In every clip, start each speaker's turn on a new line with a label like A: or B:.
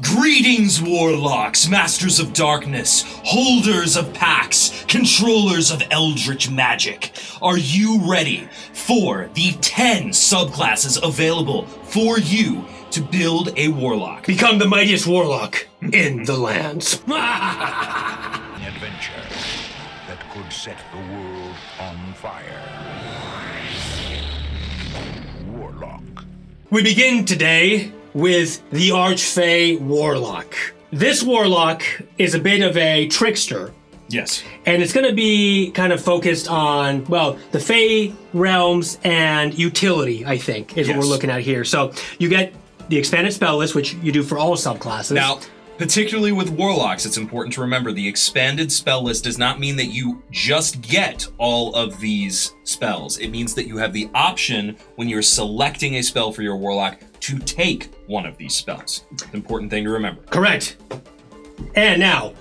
A: Greetings, Warlocks, Masters of Darkness, Holders of Pacts, Controllers of Eldritch Magic. Are you ready for the 10 subclasses available for you to build a Warlock?
B: Become the mightiest Warlock in the lands.
C: An adventure that could set the world on fire. Warlock.
B: We begin today with the Archfey Warlock. This Warlock is a bit of a trickster.
A: Yes.
B: And it's going to be kind of focused on, well, the Fey realms and utility, I think, is what we're looking at here. So you get the expanded spell list, which you do for all subclasses.
A: Now, particularly with Warlocks, it's important to remember the expanded spell list does not mean that you just get all of these spells. It means that you have the option when you're selecting a spell for your Warlock to take one of these spells. It's an important thing to remember.
B: Correct. And now,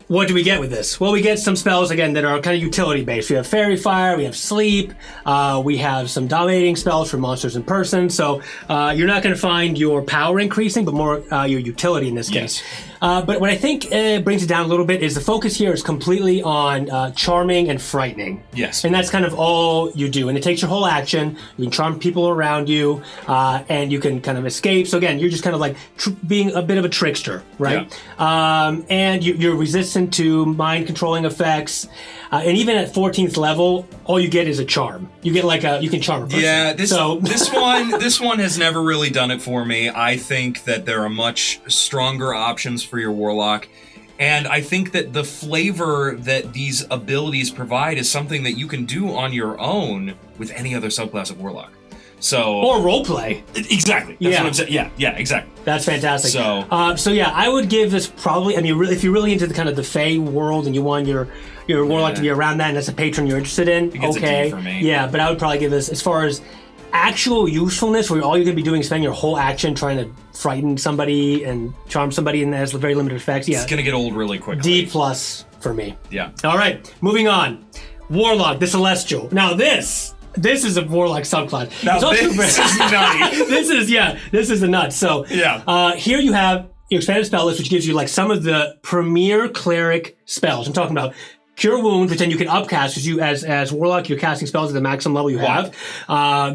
B: what do we get with this? Well, we get some spells, again, that are kind of utility-based. We have Fairy Fire, we have Sleep, we have some dominating spells for monsters and persons. So you're not going to find your power increasing, but more your utility in this case. But what I think brings it down a little bit is the focus here is completely on charming and frightening.
A: Yes.
B: And that's kind of all you do. And it takes your whole action. You can charm people around you, and you can kind of escape. So again, you're just kind of like being a bit of a trickster, right? Yeah. And you're resistant to mind controlling effects. And even at 14th level, all you get is a charm. You get like you can charm a person.
A: Yeah, this one has never really done it for me. I think that there are much stronger options for your Warlock. And I think that the flavor that these abilities provide is something that you can do on your own with any other subclass of Warlock. So
B: or roleplay.
A: Exactly. That's what I'm saying. Yeah, exactly.
B: That's fantastic.
A: So
B: yeah, I would give this probably, I mean, if you're really into the kind of the Fey world and you want your Warlock to be around that and that's a patron you're interested in, okay.
A: For me.
B: Yeah, but I would probably give this, as far as actual usefulness, where all you're going to be doing is spending your whole action trying to frighten somebody and charm somebody and it has very limited effects. Yeah.
A: It's going to get old really quickly.
B: D+ for me.
A: Yeah.
B: All right, moving on. Warlock, the Celestial. Now this is a Warlock subclass.
A: Now this is nutty.
B: This is a nut. So here you have your expanded spell list, which gives you like some of the premier cleric spells. I'm talking about Cure Wounds, which then you can upcast because you, as Warlock, you're casting spells at the maximum level you have.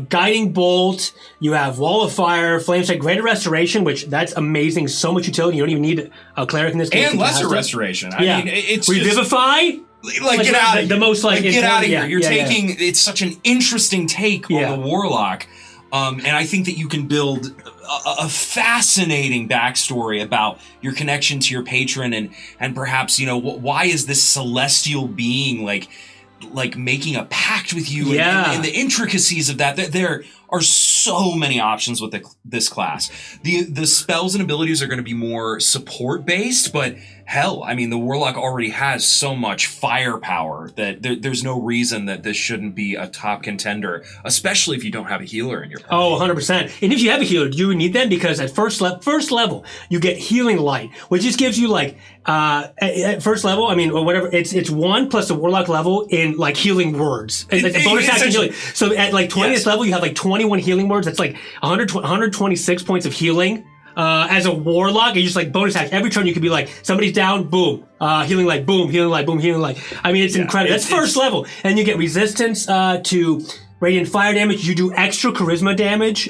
B: Guiding Bolt, you have Wall of Fire, Flame Strike, Greater Restoration, which that's amazing. So much utility. You don't even need a cleric in this case.
A: And Lesser Restoration. I mean, it's
B: Revivify.
A: Like get out of here.
B: The most
A: get out of here. You're taking it's such an interesting take on the Warlock. And I think that you can build a fascinating backstory about your connection to your patron and perhaps, why is this celestial being like making a pact with you and the intricacies of that. There are so many options with this class. The spells and abilities are going to be more support based, but hell, I mean, the Warlock already has so much firepower that there's no reason that this shouldn't be a top contender, especially if you don't have a healer in your party.
B: Oh, 100%. And if you have a healer, do you need them? Because at first level, you get Healing Light, which just gives you like, at first level, I mean, or whatever, it's 1 plus the Warlock level in like healing words. It's a bonus action healing. So at like 20th level, you have like 21 healing words. That's like 126 points of healing. As a Warlock, you just like bonus action. Every turn you could be like, somebody's down, boom. Healing Light, boom, Healing Light, boom, Healing Light. I mean, it's incredible. That's first level. And you get resistance to Radiant Fire damage. You do extra Charisma damage,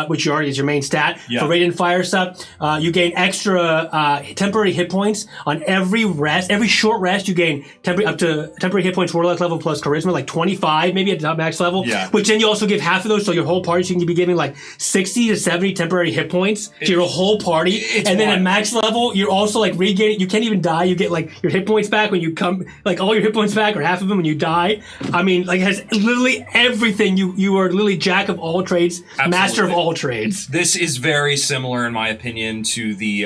B: which already is your main stat for Radiant Fire stuff. You gain extra temporary hit points on every rest. Every short rest, you gain up to temporary hit points Warlock level plus Charisma, like 25 maybe at the top max level. Yeah. Which then you also give half of those, so your whole party, so you can be giving like 60 to 70 temporary hit points to your whole party. And then at max level, you're also like regaining. You can't even die. You get like your hit points back when you come, like all your hit points back or half of them when you die. I mean, like it has literally everything. You are literally jack of all trades, master of all trades.
A: This is very similar, in my opinion, to the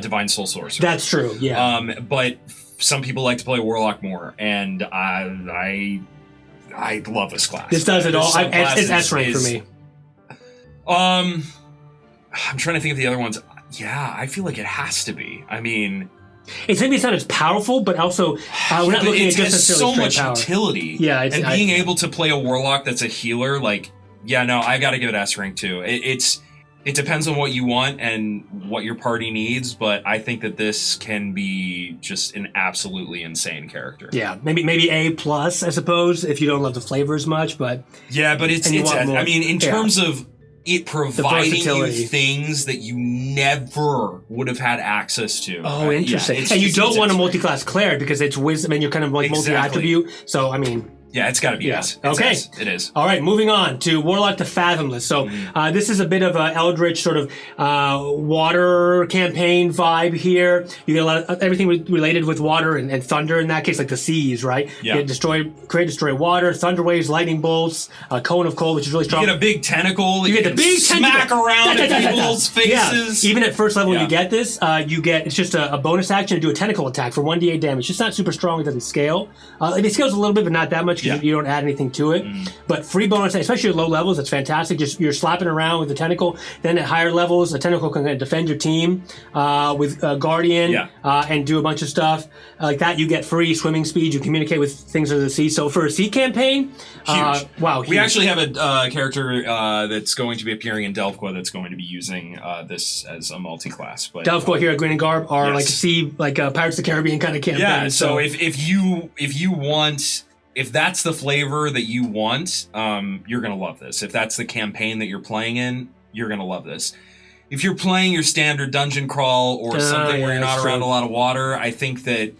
A: Divine Soul Sorcerer.
B: That's true, yeah.
A: But some people like to play Warlock more, and I love this class.
B: This does it all. It's S rank for me.
A: I'm trying to think of the other ones. Yeah, I feel like it has to be. I mean,
B: it's maybe it's not as powerful, but also we're not looking at just necessarily
A: so much
B: power.
A: Utility.
B: Yeah,
A: and being able to play a Warlock that's a healer, like, yeah, no, I got to give it S rank too. It's It depends on what you want and what your party needs, but I think that this can be just an absolutely insane character.
B: Yeah, maybe A plus, I suppose, if you don't love the flavor as much, but
A: yeah, but it's I mean, in terms of it providing you things that you never would have had access to.
B: Oh, interesting. And you don't want a multi-class cleric because it's wisdom and you're kind of like multi-attribute. So, I mean...
A: Yeah, it's got to be S.
B: Okay.
A: It is.
B: All right, moving on to Warlock the Fathomless. So this is a bit of an Eldritch sort of water campaign vibe here. You get a lot of everything related with water and thunder in that case, like the seas, right?
A: Yeah.
B: You get destroy water, thunder waves, lightning bolts, a cone of cold, which is really strong.
A: You get a big tentacle.
B: You get the big
A: smack
B: tentacle.
A: around in people's faces.
B: Yeah. Even at first level, when you get this, it's just a bonus action to do a tentacle attack for 1d8 damage. It's not super strong. It doesn't scale. It scales a little bit, but not that much. You don't add anything to it. But free bonus, especially at low levels, that's fantastic. Just you're slapping around with the tentacle. Then at higher levels, the tentacle can defend your team with Guardian and do a bunch of stuff. Like that, you get free swimming speed. You communicate with things under the sea. So for a sea campaign,
A: huge.
B: Wow. Huge.
A: We actually have a character that's going to be appearing in Delphqua that's going to be using this as a multi-class. But
B: Delphqua here at Green and Garb are like sea, like Pirates of the Caribbean kind of campaign.
A: Yeah. So if you want. If that's the flavor that you want, you're going to love this. If that's the campaign that you're playing in, you're going to love this. If you're playing your standard dungeon crawl or something where you're not around a lot of water, I think that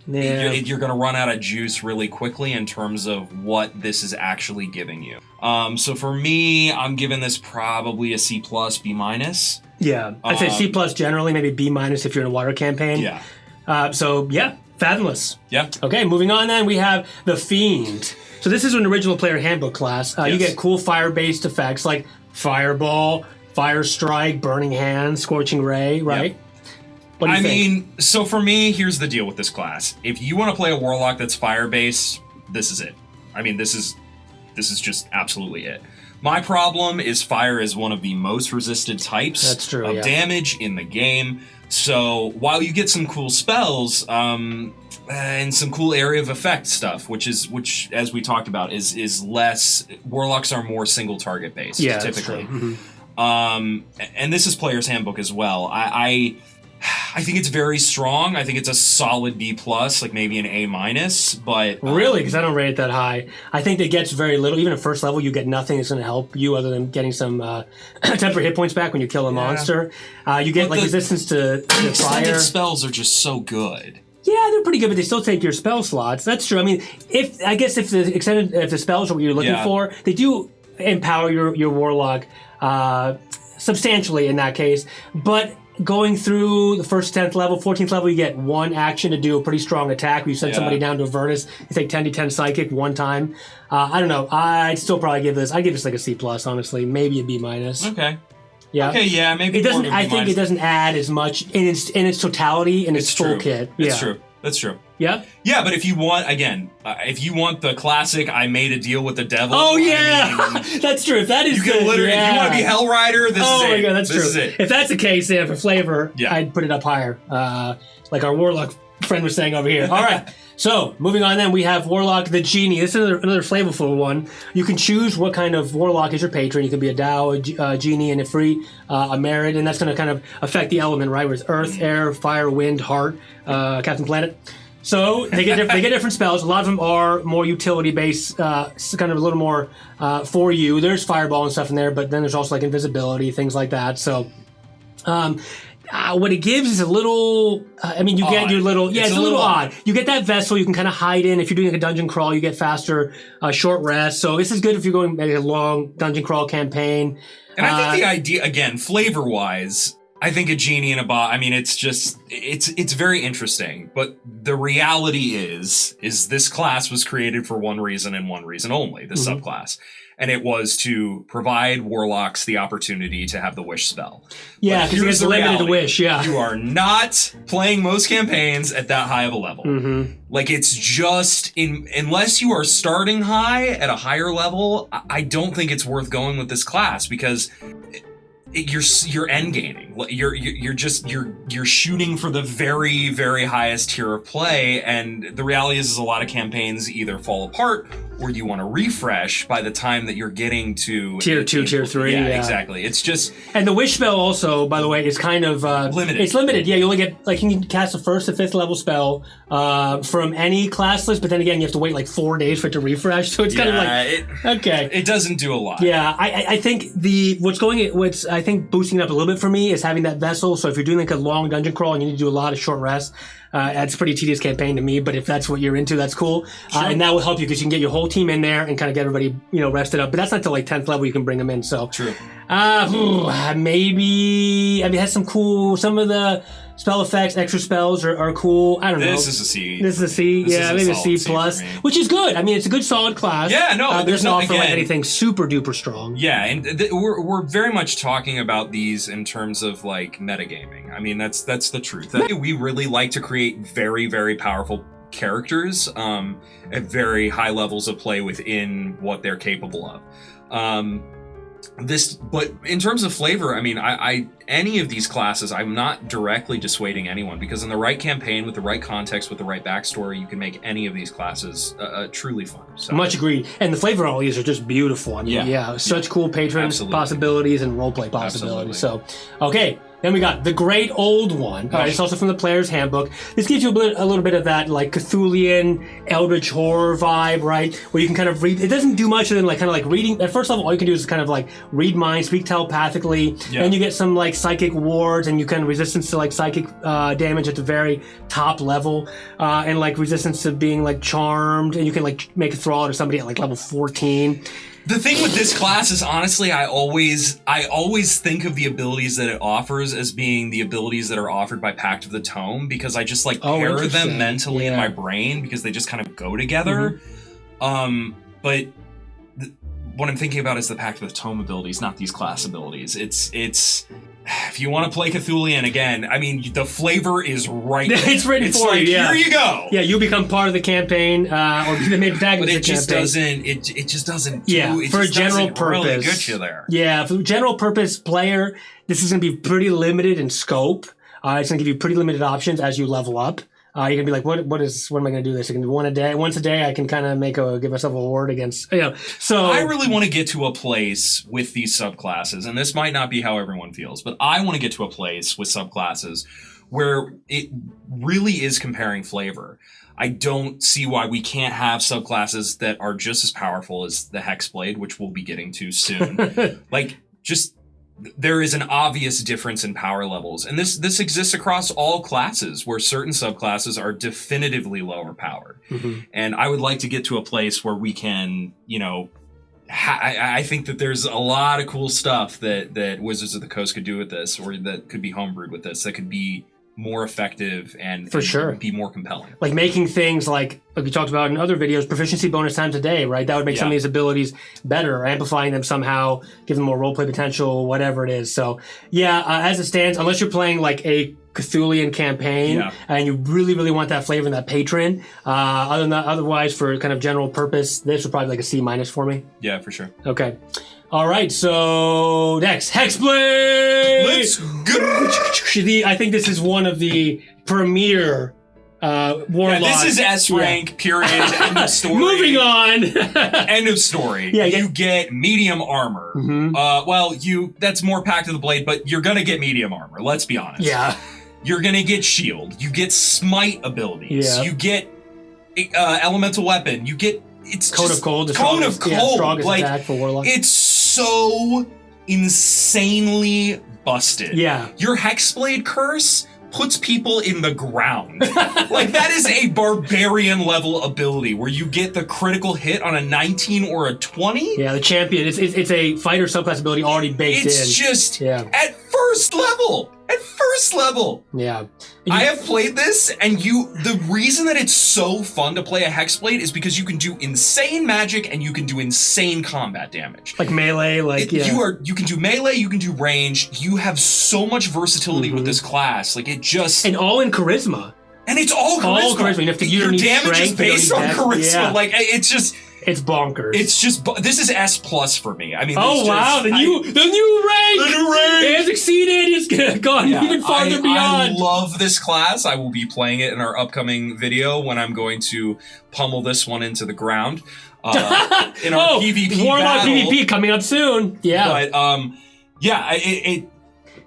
A: you're going to run out of juice really quickly in terms of what this is actually giving you. So for me, I'm giving this probably a C+, B-.
B: Yeah, I'd say C+ generally, maybe B- if you're in a water campaign.
A: Yeah.
B: So, yeah. Fathomless.
A: Yeah.
B: Okay, moving on then, we have the Fiend. So this is an original player handbook class. You get cool fire-based effects like Fireball, Fire Strike, Burning Hand, Scorching Ray, right? Yep. What do you think?
A: So for me, here's the deal with this class. If you want to play a Warlock that's fire-based, this is it. I mean, this is just absolutely it. My problem is fire is one of the most resisted types of damage in the game. So while you get some cool spells and some cool area of effect stuff, which as we talked about is less, Warlocks are more single target based typically. And this is Player's Handbook as well. I think it's very strong. I think it's a solid B+, like maybe an A-, but...
B: Really? Because I don't rate it that high. I think it gets very little. Even at first level, you get nothing that's going to help you other than getting some temporary hit points back when you kill a monster. You get resistance to fire.
A: Extended spells are just so good.
B: Yeah, they're pretty good, but they still take your spell slots. That's true. I mean, if the spells are what you're looking for, they do empower your Warlock substantially in that case, but... Going through the first 10th level, 14th level, you get one action to do a pretty strong attack. Where you send somebody down to Avernus, you take 10d10 psychic one time. I don't know. I'd still probably give this like a C+, honestly. Maybe a B-.
A: Okay.
B: Yeah.
A: Okay, yeah, maybe
B: it doesn't. I think it doesn't add as much in its totality in its full kit.
A: It's true. That's true.
B: Yeah?
A: Yeah, but if you want, if you want the classic, I made a deal with the devil.
B: Oh, yeah! That's true. If that is
A: you can literally, if you want to be Hell Rider, this is it.
B: Oh, my God, that's true.
A: This is it.
B: If that's the case, for flavor, I'd put it up higher. Like our Warlock friend was saying over here. All right. So, moving on then, we have Warlock the Genie. This is another flavorful one. You can choose what kind of Warlock is your patron. You can be a Dao, a Genie, and a Free, a Merit, and that's going to kind of affect the element, right? Where it's Earth, Air, Fire, Wind, Heart, Captain Planet. So they get different spells. A lot of them are more utility based, kind of a little more for you. There's Fireball and stuff in there, but then there's also like invisibility, things like that. So what it gives is a little. You get your little. Yeah, it's a little odd. You get that vessel you can kind of hide in. If you're doing like a dungeon crawl, you get faster short rest. So this is good if you're going maybe a long dungeon crawl campaign.
A: And I think the idea, again, flavor wise. I think a genie in a bottle, it's very interesting, but the reality is this class was created for one reason and one reason only, the subclass. And it was to provide Warlocks the opportunity to have the wish spell.
B: Yeah, because it's limited wish,
A: You are not playing most campaigns at that high of a level. Like, it's just, unless you are starting high at a higher level, I don't think it's worth going with this class, because... You're end gaining. You're shooting for the very, very highest tier of play, and the reality is a lot of campaigns either fall apart or do you want to refresh by the time that you're getting to
B: tier 2, tier 3?
A: Yeah, exactly. It's just...
B: And the wish spell also, by the way, is kind of...
A: limited.
B: It's limited. Yeah, you only get, like, you can cast a 1st to 5th level spell from any class list, but then again, you have to wait like 4 days for it to refresh. So it's kind of like... Okay.
A: It doesn't do a lot.
B: Yeah, I think what's I think boosting it up a little bit for me is having that vessel. So if you're doing like a long dungeon crawl and you need to do a lot of short rests, that's a pretty tedious campaign to me, but if that's what you're into, that's cool. Sure. And that will help you because you can get your whole team in there and kind of get everybody, rested up. But that's not till like 10th level you can bring them in. So
A: true.
B: Maybe, it has some of the spell effects, extra spells are cool. I don't know.
A: This is a C.
B: This is a C. Yeah, maybe a C plus, which is good. I mean, it's a good solid class.
A: Yeah, no,
B: there's not offer like anything super duper strong.
A: Yeah, and we're very much talking about these in terms of like metagaming. I mean, that's the truth. We really like to create very, very powerful characters at very high levels of play within what they're capable of. But in terms of flavor, I mean, I any of these classes, I'm not directly dissuading anyone, because in the right campaign, with the right context, with the right backstory, you can make any of these classes truly fun. So.
B: Much agreed. And the flavor of all these are just beautiful. I mean, such cool patron possibilities and roleplay possibilities.
A: Absolutely.
B: So, okay. Then we got the Great Old One. It's also from the Player's Handbook. This gives you a little bit of that like Cthulhian, Eldritch horror vibe, right? Where you can kind of read. It doesn't do much other than like kind of like reading. At first level, all you can do is kind of like read minds, speak telepathically. Yeah. Then you get some like psychic wards, and you can resistance to like psychic damage at the very top level, and like resistance to being like charmed, and you can like make a throw to somebody at like level 14.
A: The thing with this class is, honestly, I always think of the abilities that it offers as being the abilities that are offered by Pact of the Tome, because I just like pair them mentally in my brain because they just kind of go together. But what I'm thinking about is the Pact of the Tome abilities, not these class abilities. It's if you want to play Cthulhian again, I mean, the flavor is right there.
B: It's written for you.
A: Here you go.
B: Yeah, you become part of the campaign, or be the main protagonist.
A: But it just doesn't. It just doesn't.
B: For a general purpose,
A: really get you there.
B: Yeah, for a general purpose player, this is going to be pretty limited in scope. It's going to give you pretty limited options as you level up. You're gonna be like, what am I gonna do this? I can do once a day. I can kind of give myself a ward against, So
A: I really want to get to a place with these subclasses, and this might not be how everyone feels, but I want to get to a place with subclasses where it really is comparing flavor. I don't see why we can't have subclasses that are just as powerful as the Hexblade, which we'll be getting to soon. There is an obvious difference in power levels, and this exists across all classes, where certain subclasses are definitively lower powered. And I would like to get to a place where we can, I think that there's a lot of cool stuff that Wizards of the Coast could do with this, or that could be homebrewed with this, that could be more effective and be more compelling.
B: Like making things like we talked about in other videos, proficiency bonus times a day, right? That would make some of these abilities better, or amplifying them somehow, give them more roleplay potential, whatever it is. So as it stands, unless you're playing like a Cthulhian campaign and you really, really want that flavor and that patron, other than that, otherwise for kind of general purpose, this would probably be like a C- for me.
A: Yeah, for sure.
B: Okay. All right, so next, Hexblade!
A: Let's go!
B: I think this is one of the premier Warlock.
A: Yeah, this is S rank, period, end of story.
B: Moving on!
A: End of story. Yeah, you get medium armor. That's more Pact of the Blade, but you're gonna get medium armor, let's be honest.
B: Yeah.
A: You're gonna get shield, you get smite abilities, you get elemental weapon, you get... It's
B: Cone of Cold.
A: Strongest
B: attack for Warlock.
A: It's so insanely busted.
B: Yeah.
A: Your Hexblade curse puts people in the ground. Like, that is a barbarian level ability where you get the critical hit on a 19 or a 20.
B: Yeah, the champion. It's a fighter subclass ability already baked in.
A: It's just at first level. At first level.
B: Yeah.
A: I have played this, and the reason that it's so fun to play a Hexblade is because you can do insane magic and you can do insane combat damage.
B: Like melee,
A: you can do melee, you can do range. You have so much versatility with this class. Like, it just...
B: And all in charisma.
A: And it's all charisma.
B: All charisma.
A: Your damage is based on charisma.
B: Yeah.
A: Like, it's just...
B: It's bonkers.
A: It's just... This is S+ for me. I mean,
B: wow. The new rank!
A: The new rank!
B: It has exceeded. It's gone even farther beyond.
A: I love this class. I will be playing it in our upcoming video when I'm going to pummel this one into the ground. in our PvP
B: Warlock
A: battle.
B: PvP coming up soon. Yeah.
A: But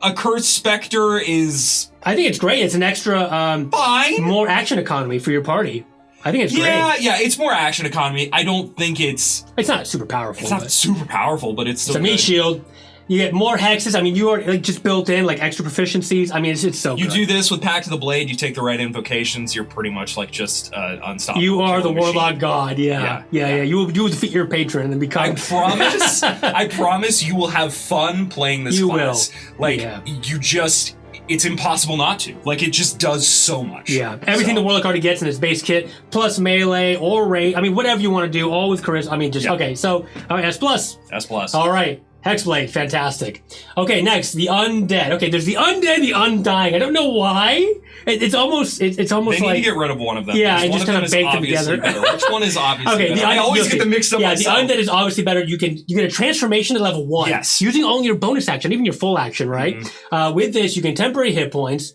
A: a Cursed Spectre is
B: I think it's great. It's an extra
A: fine.
B: more action economy for your party. I think it's great.
A: Yeah, it's more action economy. I don't think it's
B: not super powerful.
A: It's not super powerful, but it's still
B: a meat
A: good.
B: shield. You get more hexes. I mean, you are like just built in like extra proficiencies. I mean, it's so
A: You
B: good.
A: do this with Pact of the Blade. You take the right invocations. You're pretty much like just unstoppable.
B: You are the
A: killing
B: Warlock
A: machine.
B: God. Yeah. You will defeat your patron and become.
A: I promise you will have fun playing this class. You just. It's impossible not to. Like, it just does so much.
B: Yeah. Everything the Warlock already gets in his base kit, plus melee or rate. I mean, whatever you want to do, all with charisma. I mean, just, okay, so, all right, S+.
A: S+.
B: All right. Hexblade, fantastic. Okay, next, the undead. Okay, there's the undead, the undying. I don't know why. It's almost
A: They need
B: like
A: to get rid of one of them.
B: yeah,
A: and
B: just kind of bake them together.
A: Which one is obviously
B: okay,
A: better? I always get them mixed up myself.
B: The undead is obviously better. You get a transformation at level 1.
A: Yes.
B: Using only your bonus action, even your full action, right? Mm-hmm. With this, you can temporary hit points.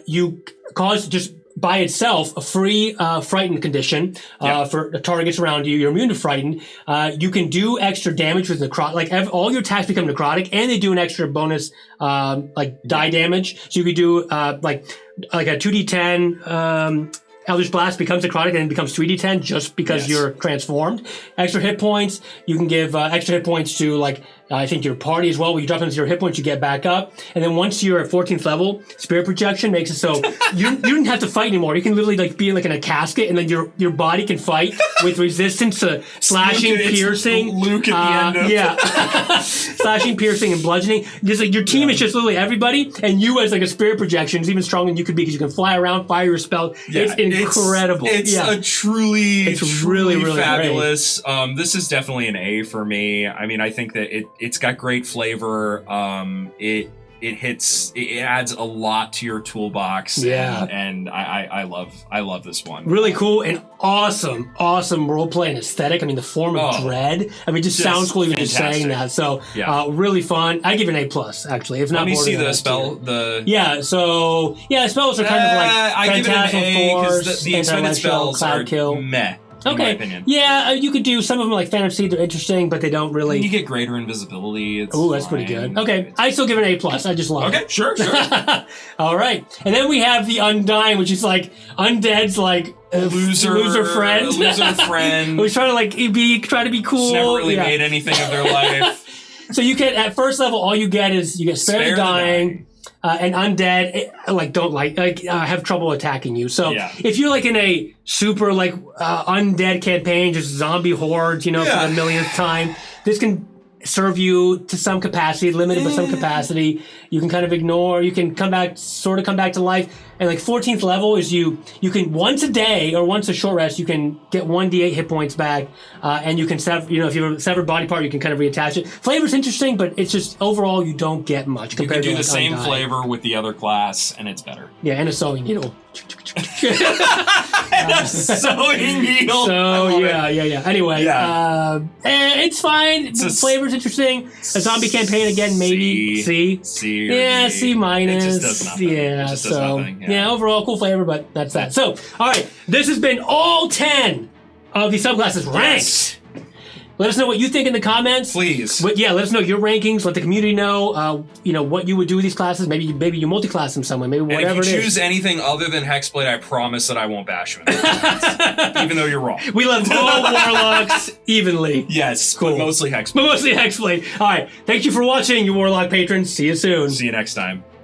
B: You cause just by itself a free frightened condition for the targets around you. You're immune to frightened. You can do extra damage with necrotic. Like all your attacks become necrotic, and they do an extra bonus die damage. So you could do like a 2d10. Eldritch Blast becomes necrotic and then becomes 3d10 just because you're transformed. Extra hit points. You can give extra hit points to I think your party as well. When you drop into your hit points, you get back up. And then once you're at 14th level, Spirit Projection makes it so you don't have to fight anymore. You can literally be in a casket, and then your body can fight with resistance to slashing, piercing.
A: Luke at the end of
B: slashing, piercing, and bludgeoning. Just your team is just literally everybody, and you as a Spirit Projection is even stronger than you could be because you can fly around, fire your spell. Yeah, it's incredible.
A: It's
B: It's really
A: fabulous. This is definitely an A for me. I mean, I think that it's got great flavor. It adds a lot to your toolbox.
B: Yeah.
A: And I love this one.
B: Really cool and awesome roleplay and aesthetic. I mean, the form of dread. I mean, it just sounds cool even just saying that. So, really fun. I give it an A+, actually. If not,
A: let me
B: more
A: see
B: than
A: the spell.
B: Spells are kind of like
A: I give it an A because the extended spells
B: Cloud
A: are
B: Kill.
A: meh. In my opinion.
B: Yeah, you could do some of them like Phantom Seed. They're interesting, but they don't really.
A: And you get greater invisibility.
B: Oh, that's pretty good. Okay, I still give it an A+. I just love it.
A: Okay, sure.
B: All right, and then we have the Undying, which is like Undead's loser friend.
A: Loser friend.
B: Who's trying to try to be cool.
A: Who's never really made anything of their life.
B: So you get at first level, all you get is Spare the Dying. And undead have trouble attacking you. So if you're in a super undead campaign, just zombie hordes, for the millionth time, this can serve you to some capacity, limited but some capacity. You can kind of ignore. You can come back to life. And 14th level is you can once a day or once a short rest, you can get 1d8 hit points back, and you can if you have a severed body part, you can kind of reattach it. Flavor's interesting, but it's just overall you don't get much compared to
A: the same flavor with the other class, and it's better.
B: Yeah, and a sewing needle.
A: Sewing needle.
B: So yeah. Anyway, it's fine. The flavor's interesting. A zombie campaign again, maybe C. Yeah, C-.
A: It just does nothing.
B: Yeah,
A: it just does nothing.
B: Yeah, overall cool flavor, but that's that. So, all right, this has been all 10 of the subclasses ranked.
A: Yes.
B: Let us know what you think in the comments.
A: Please.
B: But let us know your rankings. Let the community know, what you would do with these classes. Maybe you multi-class them somewhere. Maybe whatever it is.
A: And if you choose anything other than Hexblade, I promise that I won't bash you. Even though you're wrong.
B: We love all Warlocks evenly.
A: Yes,
B: cool.
A: But mostly Hexblade.
B: All right. Thank you for watching, you Warlock patrons. See you soon.
A: See you next time.